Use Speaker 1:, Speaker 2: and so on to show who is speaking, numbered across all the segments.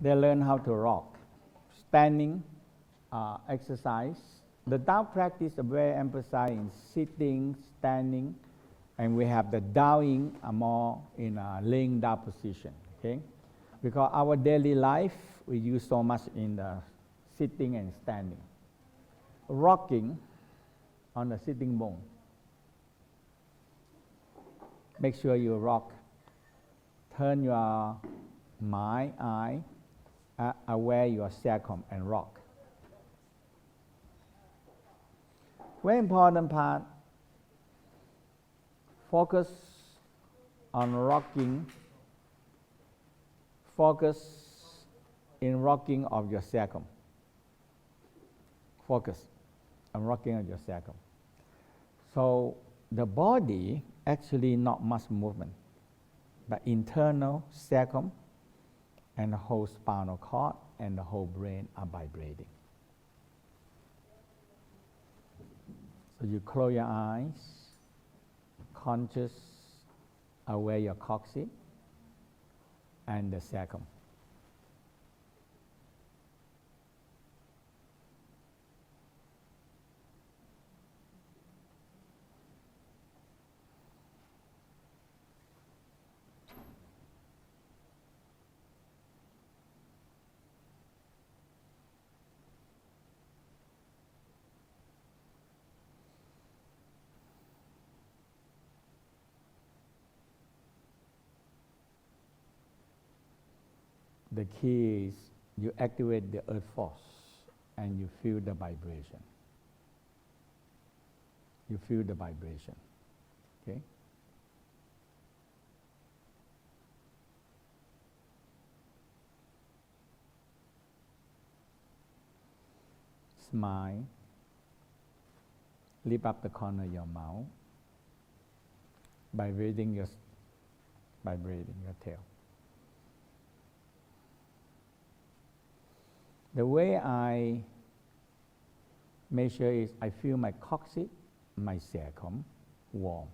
Speaker 1: they learn how to rock. Standing exercise. The Tao practice is very emphasized in sitting, standing, and we have the Taoing more in a laying down position. Okay, because our daily life we use so much in the sitting and standing. Rocking on the sitting bone. Make sure you rock. Turn your mind, eye, aware your sacrum and rock. Very important part. Focus on rocking. Focus in rocking of your sacrum. Focus on rocking of your sacrum. So the body actually not much movement, but internal sacrum and the whole spinal cord and the whole brain are vibrating. So you close your eyes, conscious, aware your coccyx and the sacrum. The key is you activate the earth force and you feel the vibration. You feel the vibration. Okay? Smile. Lift up the corner of your mouth. Vibrating your tail. The way I measure is I feel my coccyx, my sacrum warm.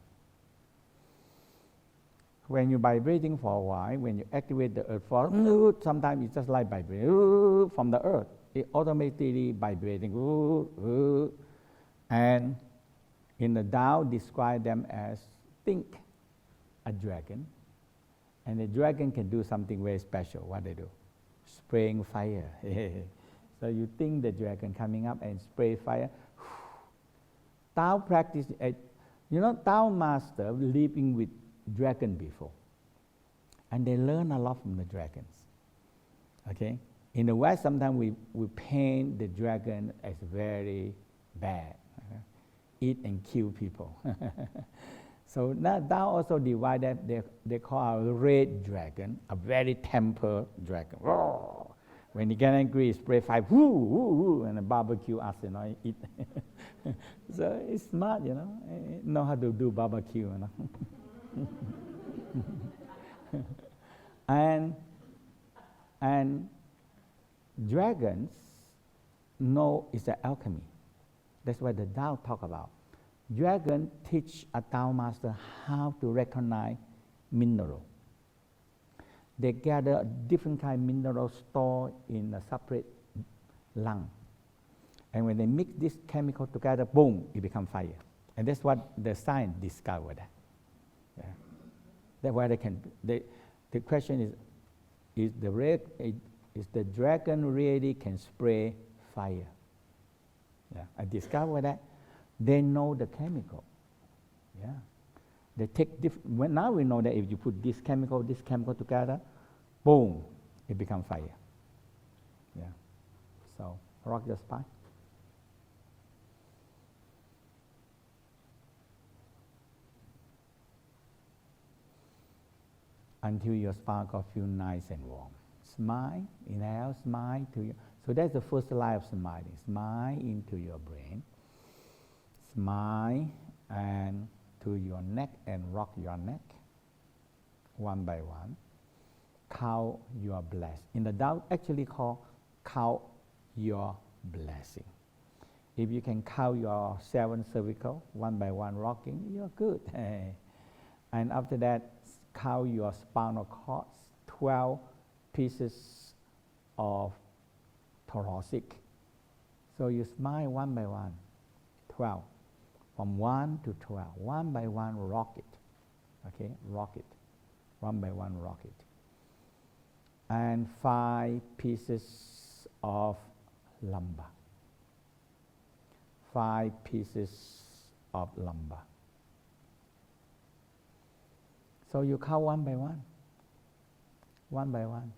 Speaker 1: When you're vibrating for a while, when you activate the earth force, sometimes it's just like vibrating from the earth. It automatically vibrating. And in the Tao, describe them as think a dragon. And the dragon can do something very special. What they do? Spraying fire. So you think the dragon coming up and spray fire. Tao practice, Tao master living with dragon before. And they learn a lot from the dragons. Okay? In the West, sometimes we paint the dragon as very bad. Eat and kill people. So now Tao also divided, they call a red dragon, a very tempered dragon. When he get angry, he spray fire, and a barbecue us, eat. So it's smart, know how to do barbecue, And dragons know it's an alchemy. That's what the Tao talk about. Dragon teach a Tao master how to recognize mineral. They gather different kind of mineral stored in a separate lung. And when they mix this chemical together, boom, it becomes fire. And that's what the science discovered. Yeah. That's why they can. The question is the dragon really can spray fire? Yeah, I discovered that. They know the chemical. Yeah. They take now we know that if you put this chemical together, boom, it becomes fire. Yeah. So rock your spine. Until your spine feels nice and warm. Smile, inhale, smile to you. So that's the first line of smiling. Smile into your brain. Smile and to your neck and rock your neck one by one. Count your blessing. In the Tao, actually called count your blessing. If you can count your 7 cervical one by one rocking, you're good. And after that, count your spinal cords, 12 pieces of thoracic. So you smile one by one, 12. From 1 to 12, one by one, rock it. Okay, rock it. One by one, rock it. And 5 pieces of lumbar. 5 pieces of lumbar. So you count one by one. One by one.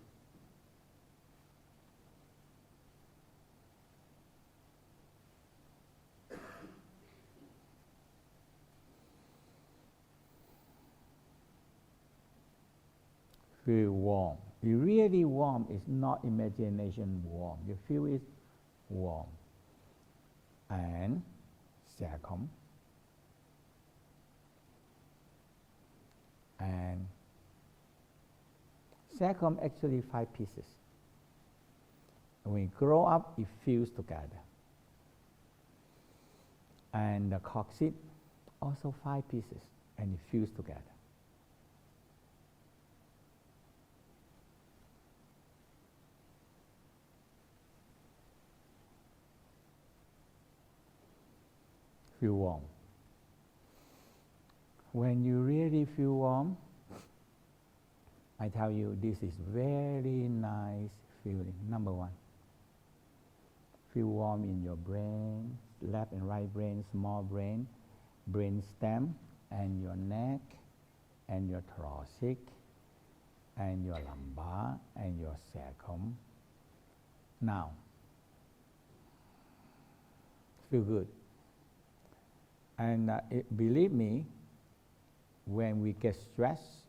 Speaker 1: Feel warm. You really warm. It's not imagination warm. You feel it warm. And second. And second actually 5 pieces. When you grow up, it fused together. And the coccyx, also 5 pieces, and it fused together. Feel warm. When you really feel warm, I tell you, this is very nice feeling. Number 1, feel warm in your brain, left and right brain, small brain, brain stem, and your neck, and your thoracic, and your lumbar, and your sacrum. Now, feel good. And believe me, when we get stressed,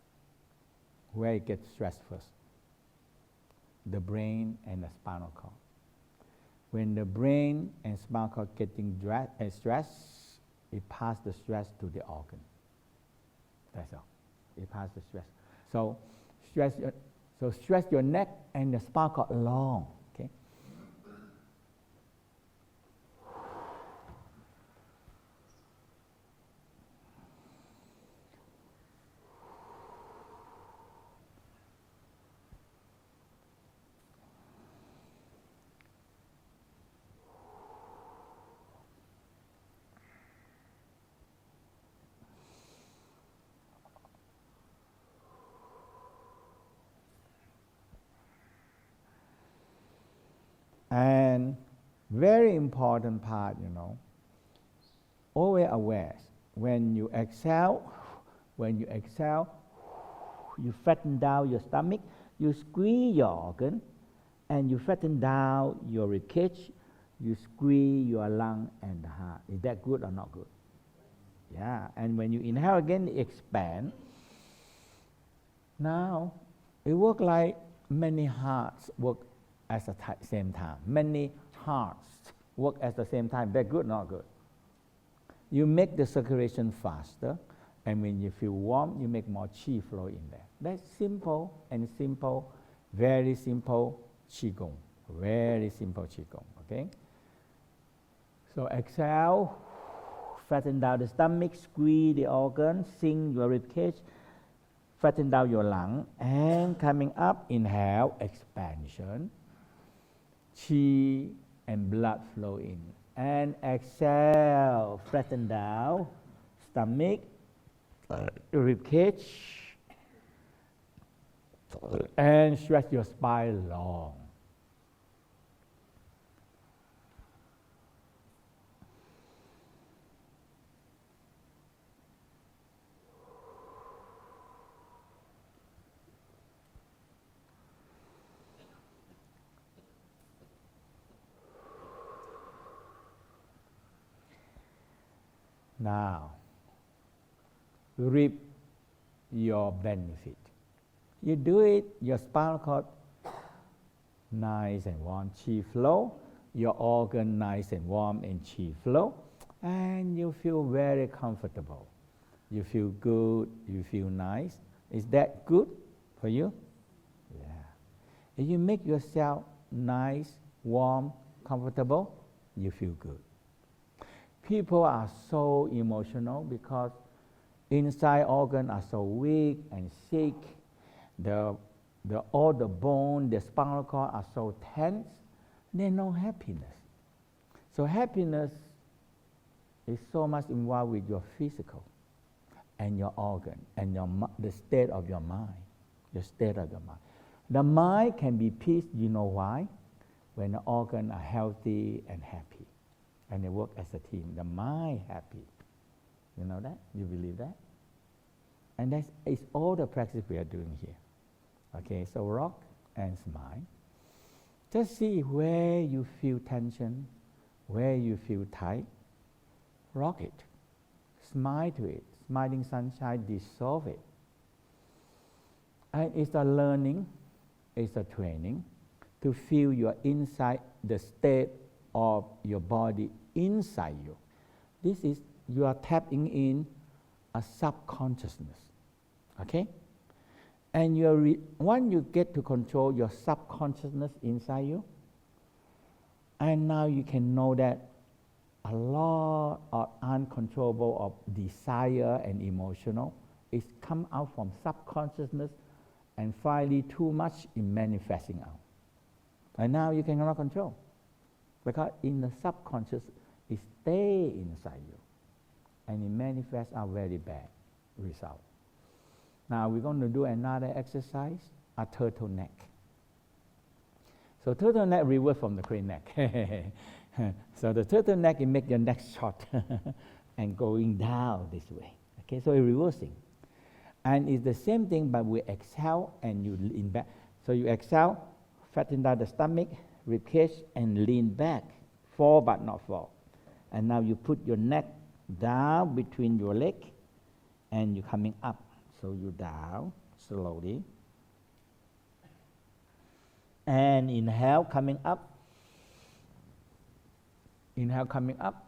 Speaker 1: where it gets stressed first? The brain and the spinal cord. When the brain and spinal cord getting stressed, it passes the stress to the organ. That's all. It passes the stress. So stress your neck and the spinal cord along. Okay. And very important part, always aware. When you exhale, you flatten down your stomach, you squeeze your organ, and you flatten down your ribcage, you squeeze your lung and the heart. Is that good or not good? Yeah, and when you inhale again, expand. Now, it works like many hearts work at the same time. Many hearts work at the same time. They're good, not good. You make the circulation faster, and when you feel warm, you make more qi flow in there. That's simple and simple, very simple qigong. Very simple qigong, okay? So exhale, flatten down the stomach, squeeze the organ, sink your ribcage, flatten down your lung, and coming up, inhale, expansion. Qi and blood flow in. And exhale, flatten down, stomach, ribcage, and stretch your spine long. Now, reap your benefit. You do it, your spinal cord nice and warm, qi flow, your organ nice and warm and qi flow, and you feel very comfortable. You feel good, you feel nice. Is that good for you? Yeah. If you make yourself nice, warm, comfortable, you feel good. People are so emotional because inside organs are so weak and sick. The all the bone, the spinal cord are so tense, there's no happiness. So happiness is so much involved with your physical and your organ and the state of your mind, the state of your mind. The mind can be peace, you know why? When the organs are healthy and happy, and they work as a team. The mind happy. You know that? You believe that? And it's all the practice we are doing here. Okay, so rock and smile. Just see where you feel tension, where you feel tight. Rock it. Smile to it. Smiling sunshine, dissolve it. And it's a learning, it's a training to feel your inside, the state of your body inside you. This is, you are tapping in a subconsciousness. Okay? And once you get to control your subconsciousness inside you, and now you can know that a lot of uncontrollable of desire and emotional is come out from subconsciousness, and finally too much in manifesting out. And now you cannot control, because in the subconscious it stays inside you, and it manifests out very bad result. Now we're going to do another exercise, a turtleneck. So turtleneck reverse from the crane neck. So the turtleneck, it makes your neck short and going down this way. Okay, so it's reversing. And it's the same thing, but we exhale and you lean back. So you exhale, fatten down the stomach, ribcage, and lean back. Fall but not fall. And now you put your neck down between your leg, and you're coming up. So you down slowly. And inhale, coming up. Inhale, coming up.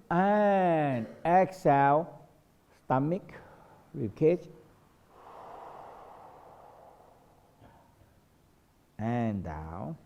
Speaker 1: And exhale, stomach, ribcage. And down.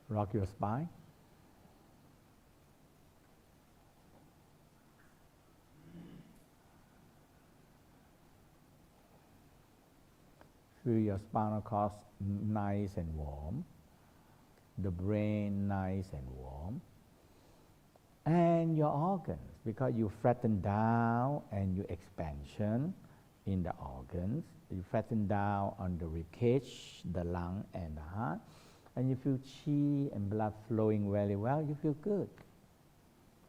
Speaker 1: Rock your spine. Feel your spinal cord nice and warm. The brain nice and warm. And your organs, because you flatten down and you expansion in the organs. You flatten down on the ribcage, the lung and the heart. And you feel chi and blood flowing very well, you feel good.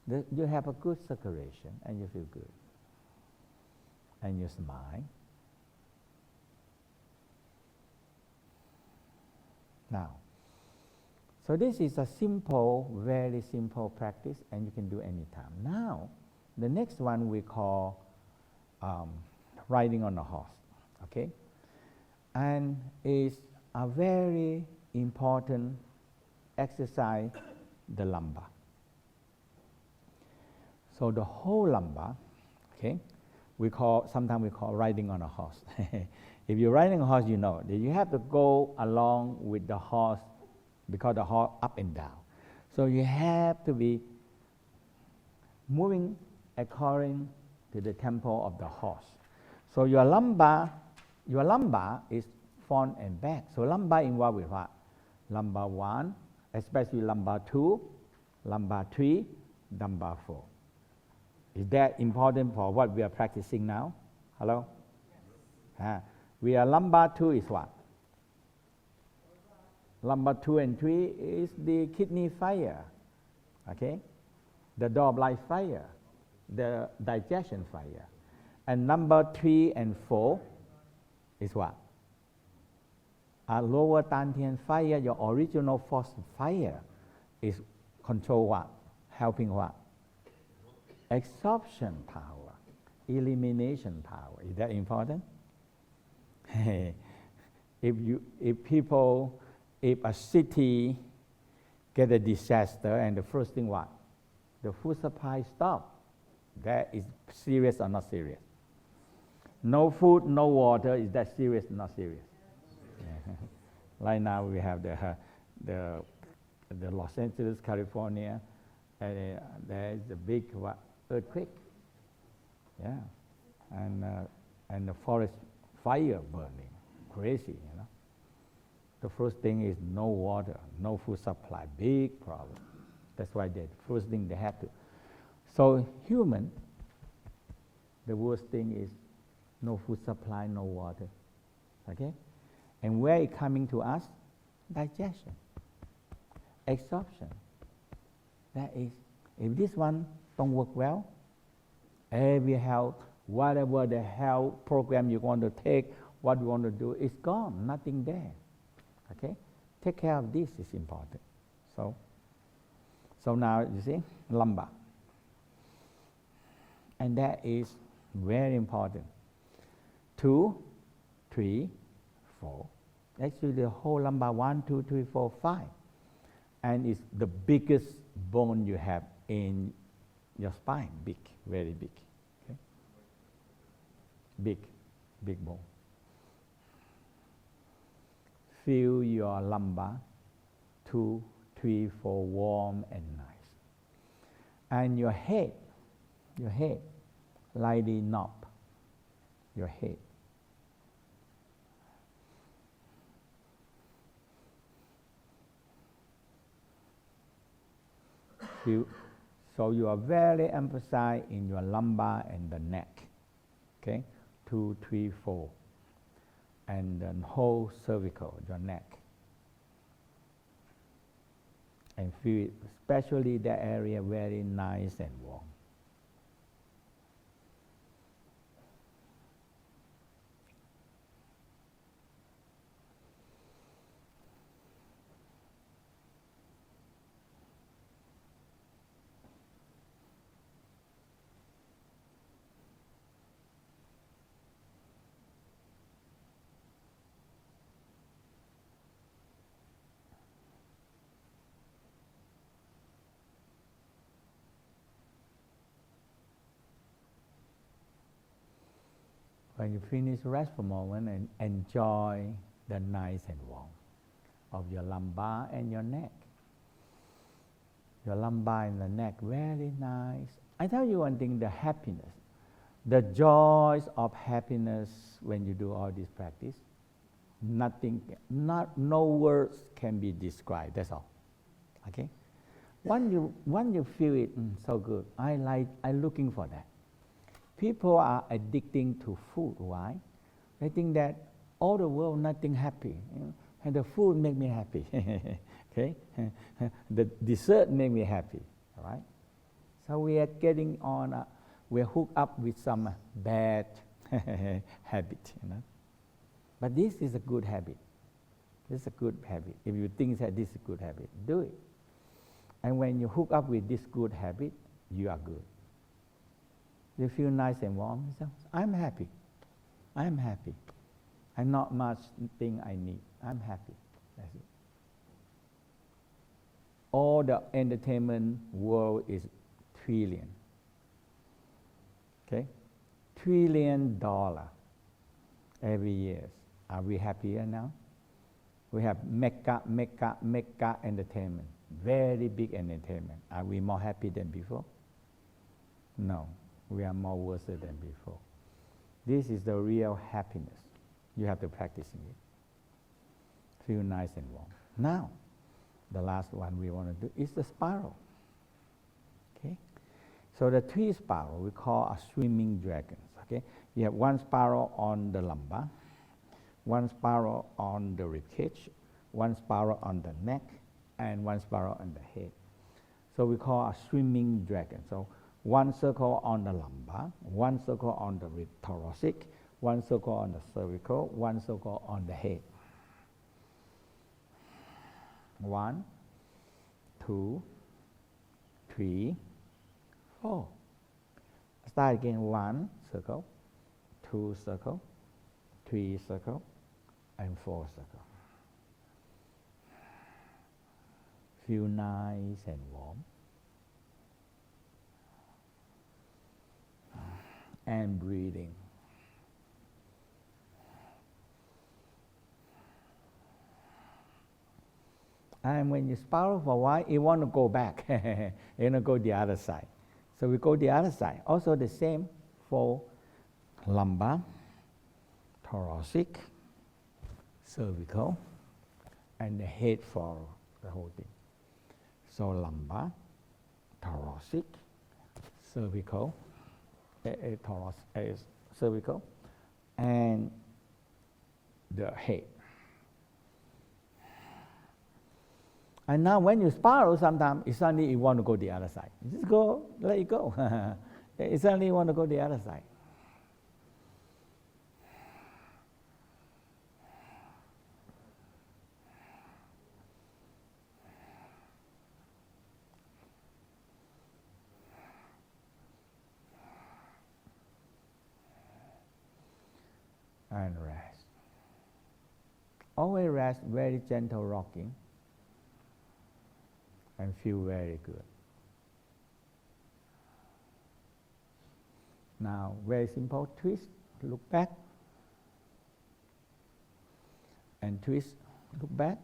Speaker 1: You have a good circulation and you feel good. And you smile. Now, so this is a simple, very simple practice, and you can do anytime. Now, the next one we call riding on a horse, okay? And it's a very important exercise, the lumbar. So the whole lumbar, okay, sometimes we call riding on a horse. If you're riding a horse, you know that you have to go along with the horse, because the horse up and down. So you have to be moving according to the tempo of the horse. So your lumbar is front and back. So lumbar involved with what? Lumbar 1, especially lumbar 2, lumbar 3, lumbar 4. Is that important for what we are practicing now? Hello? Yes. We are lumbar 2 is what? Number 2 and 3 is the kidney fire, okay? The gallbladder fire, the digestion fire. And number 3 and 4 is what? A lower Dantian fire, your original force fire, is control what? Helping what? Absorption power, elimination power. Is that important? If a city get a disaster and the first thing what? The food supply stop. That is serious or not serious? No food, no water, is that serious or not serious? Yeah. Right now we have the Los Angeles, California, there is a big earthquake. Yeah, and the forest fire burning, crazy, you know. The first thing is no water, no food supply, big problem. That's why the first thing they have to. So human, the worst thing is no food supply, no water, okay? And where it coming to us? Digestion, absorption. That is, if this one don't work well, every health, whatever the health program you want to take, what you want to do, is gone, nothing there. Okay? Take care of this is important. So now you see, lumbar. And that is very important. 2, 3, 4. Actually the whole lumbar, 1, 2, 3, 4, 5. And it's the biggest bone you have in your spine, big, very big. Okay? Big bone. Feel your lumbar, 2, 3, 4, warm and nice. And your head, lightly knob, your head. So you are very emphasized in your lumbar and the neck, okay? 2, 3, 4, and the whole cervical, your neck. And feel it, especially that area, very nice and warm. When you finish, rest for a moment and enjoy the nice and warm of your lumbar and your neck. Your lumbar and the neck, very nice. I tell you one thing, the happiness, the joys of happiness when you do all this practice, no words can be described, that's all, okay? Once you feel it, so good, I'm looking for that. People are addicting to food. Why? They think that all the world nothing happy, you know? And the food make me happy. Okay, the dessert make me happy. All right. So we are getting on. We're hooked up with some bad habit, you know. But this is a good habit. This is a good habit. If you think that this is a good habit, do it. And when you hook up with this good habit, you are good. You feel nice and warm. You say, I'm happy. I'm happy. I'm not much thing I need. I'm happy. That's it. All the entertainment world is trillion. Okay? $1 trillion every year. Are we happier now? We have mega entertainment. Very big entertainment. Are we more happy than before? No. We are more worse than before. This is the real happiness. You have to practice it. Feel nice and warm. Now, the last one we want to do is the spiral. Okay? So the 3 spiral we call a swimming dragons. Okay? You have 1 spiral on the lumbar, 1 spiral on the ribcage, one spiral on the neck, and one spiral on the head. So we call a swimming dragon. So one circle on the lumbar, one circle on the thoracic, one circle on the cervical, one circle on the head. 1, 2, 3, 4. Start again. 1 circle, 2 circle, 3 circle, and 4 circle. Feel nice and warm. And breathing. And when you spiral for a while, you want to go back. You want to go the other side. So we go the other side. Also the same for lumbar, thoracic, cervical, and the head for the whole thing. So lumbar, thoracic, cervical, cervical, and the head. And now when you spiral, sometimes it's suddenly you want to go the other side. You just go, let it go. It's suddenly you want to go the other side. And rest. Always rest, very gentle rocking. And feel very good. Now, very simple twist, look back. And twist, look back.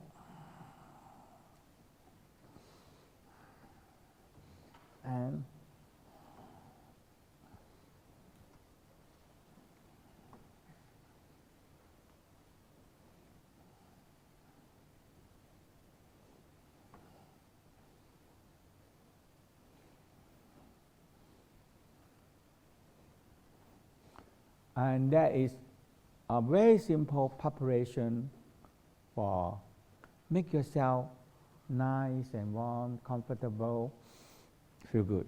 Speaker 1: And that is a very simple preparation for make yourself nice and warm, comfortable, feel good.